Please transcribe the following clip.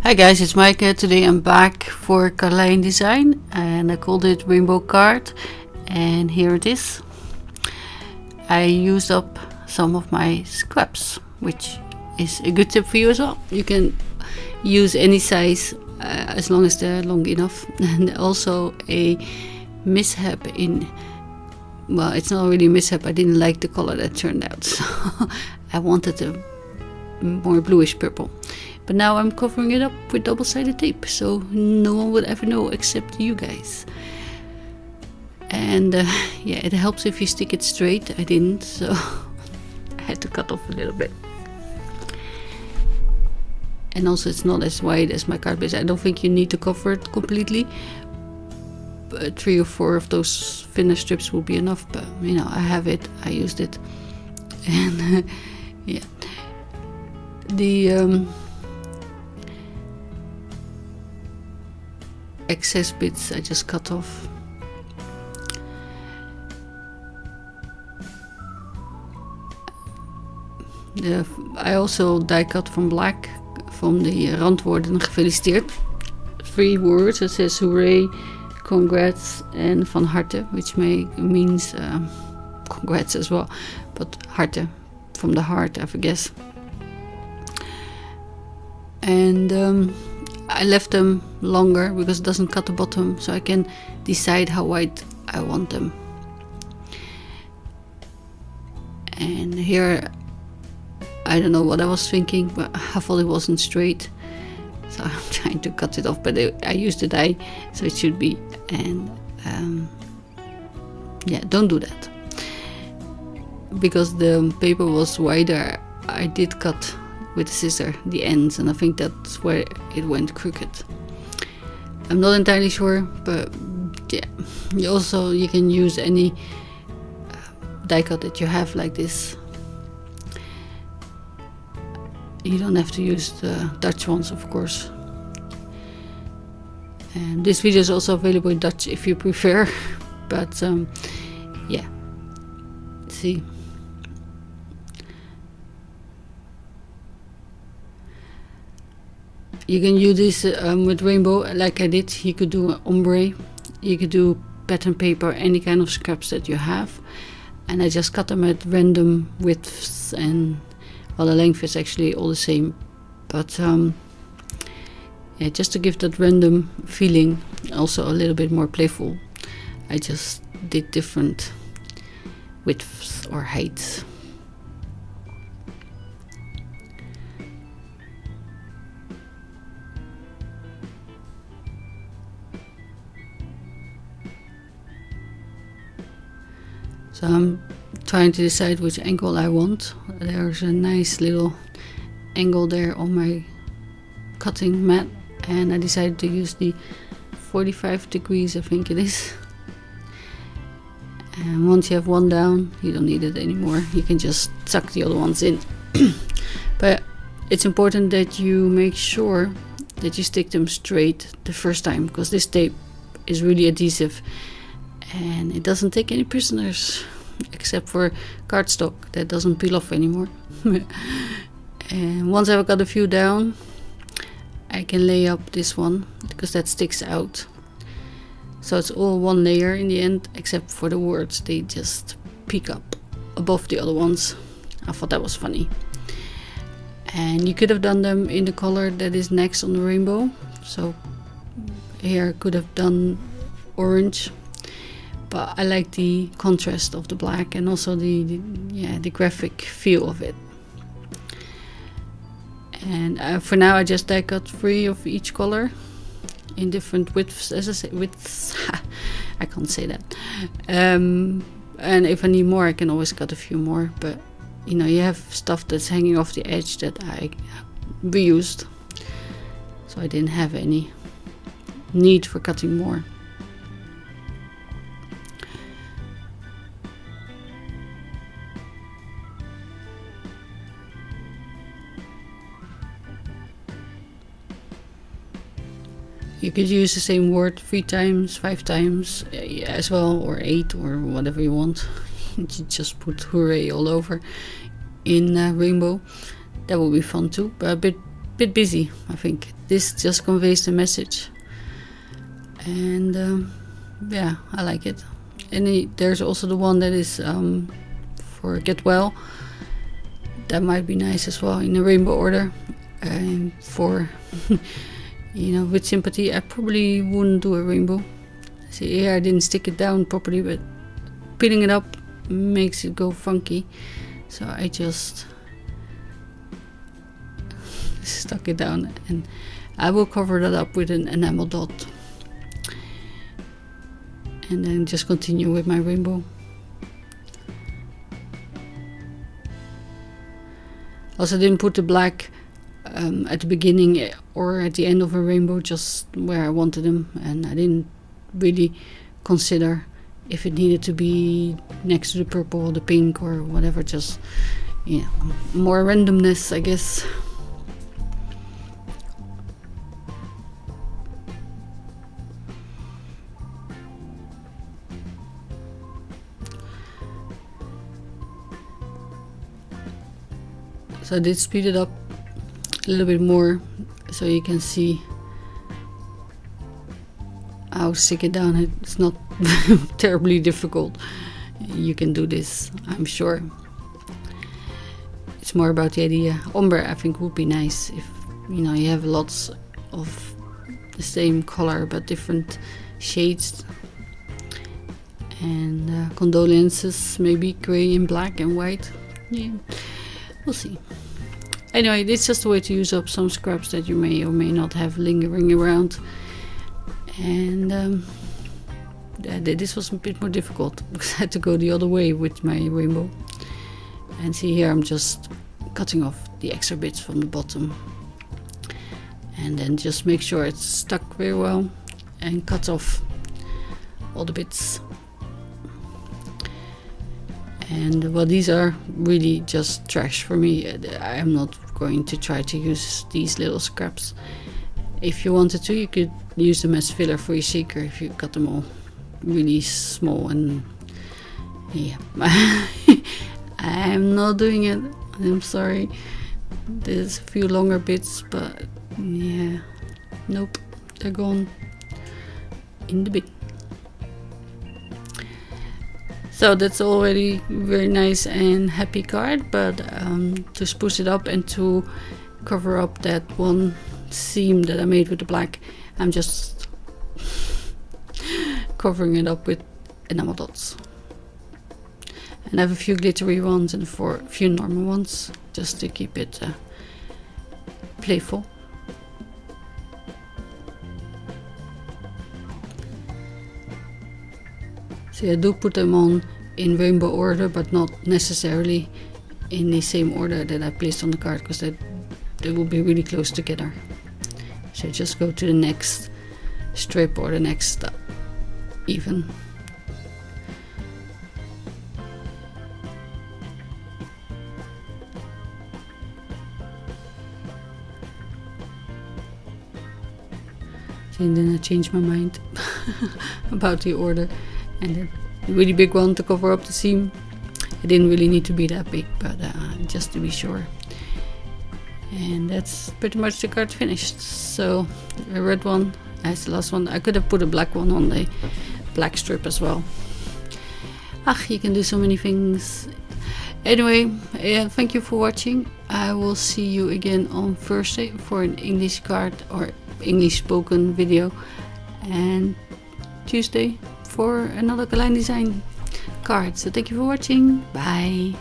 Hi guys, it's Maaike. Today I'm back for Carlijn Design and I called it Rainbow Card, and here it is. I used up some of my scraps, which is a good tip for you as well. You can use any size as long as they're long enough. And also a mishap in, well, it's not really a mishap, I didn't like the color that turned out, so I wanted a more bluish purple. But now I'm covering it up with double-sided tape, so no one would ever know except you guys. And yeah, it helps if you stick it straight. I didn't, so I had to cut off a little bit. And also it's not as wide as my card base. I don't think you need to cover it completely. But 3 or 4 of those thinner strips will be enough, but you know, I have it, I used it. And yeah. The excess bits I just cut off. I also die cut from black from the randwoorden gefeliciteerd. 3 words. It says hooray, congrats and van harte, which means congrats as well, but harte from the heart, I guess. And I left them longer because it doesn't cut the bottom, so I can decide how wide I want them. And here, I don't know what I was thinking, but I thought it wasn't straight, so I'm trying to cut it off, but I used the die, so it should be. And yeah, don't do that, because the paper was wider. I did cut with the scissor the ends, and I think that's where it went crooked. I'm not entirely sure, but yeah, you can use any die cut that you have like this. You don't have to use the Dutch ones, of course. And this video is also available in Dutch if you prefer, but yeah, see. You can use this with rainbow like I did. You could do ombre, you could do pattern paper, any kind of scraps that you have. And I just cut them at random widths, and well, the length is actually all the same. But yeah, just to give that random feeling, also a little bit more playful, I just did different widths or heights. So I'm trying to decide which angle I want. There's a nice little angle there on my cutting mat, and I decided to use the 45 degrees, I think it is. And once you have one down, you don't need it anymore. You can just tuck the other ones in. But it's important that you make sure that you stick them straight the first time, because this tape is really adhesive. And it doesn't take any prisoners, except for cardstock that doesn't peel off anymore. And once I've got a few down, I can lay up this one, because that sticks out. So it's all one layer in the end, except for the words. They just peek up above the other ones. I thought that was funny. And you could have done them in the color that is next on the rainbow. So here I could have done orange. But I like the contrast of the black, and also the graphic feel of it. And for now I just die cut 3 of each color in different widths, as I say, widths. I can't say that. And if I need more, I can always cut a few more. But you know, you have stuff that's hanging off the edge that I reused, so I didn't have any need for cutting more. You could use the same word 3 times, 5 times as well, or 8, or whatever you want. You just put hooray all over in rainbow. That will be fun too, but a bit bit busy, I think. This just conveys the message. And yeah, I like it. And there's also the one that is for Get Well. That might be nice as well in a rainbow order. And for, you know, with sympathy, I probably wouldn't do a rainbow. See, here I didn't stick it down properly, but pinning it up makes it go funky. So I just stuck it down, and I will cover that up with an enamel dot. And then just continue with my rainbow. Also didn't put the black at the beginning or at the end of a rainbow, just where I wanted them, and I didn't really consider if it needed to be next to the purple or the pink or whatever. Just, you know, more randomness, I guess. So I did speed it up a little bit more so you can see how to stick it down. It's not terribly difficult. You can do this, I'm sure. It's more about the idea. Ombre, I think, would be nice if, you know, you have lots of the same color but different shades. And condolences, maybe gray and black and white. Yeah, we'll see. Anyway, it's just a way to use up some scraps that you may or may not have lingering around. And this was a bit more difficult because I had to go the other way with my rainbow. And see, here I'm just cutting off the extra bits from the bottom. And then just make sure it's stuck very well and cut off all the bits. And well, these are really just trash for me. I am not going to try to use these little scraps. If you wanted to, you could use them as filler for your shaker if you cut them all really small. And yeah, I'm not doing it. I'm sorry. There's a few longer bits, but yeah, nope, they're gone in the bin. So that's already very nice and happy card, but to spruce it up and to cover up that one seam that I made with the black, I'm just covering it up with enamel dots. And I have a few glittery ones and a few normal ones, just to keep it playful. So I do put them on in rainbow order, but not necessarily in the same order that I placed on the card, because they will be really close together. So just go to the next strip or the next even. And then I changed my mind about the order. And then the really big one to cover up the seam. It didn't really need to be that big, but just to be sure. And that's pretty much the card finished. So a red one as the last one. I could have put a black one on the black strip as well. You can do so many things. Anyway, thank you for watching. I will see you again on Thursday for an English card or English spoken video, and Tuesday for another Carlijn Design card. So thank you for watching. Bye.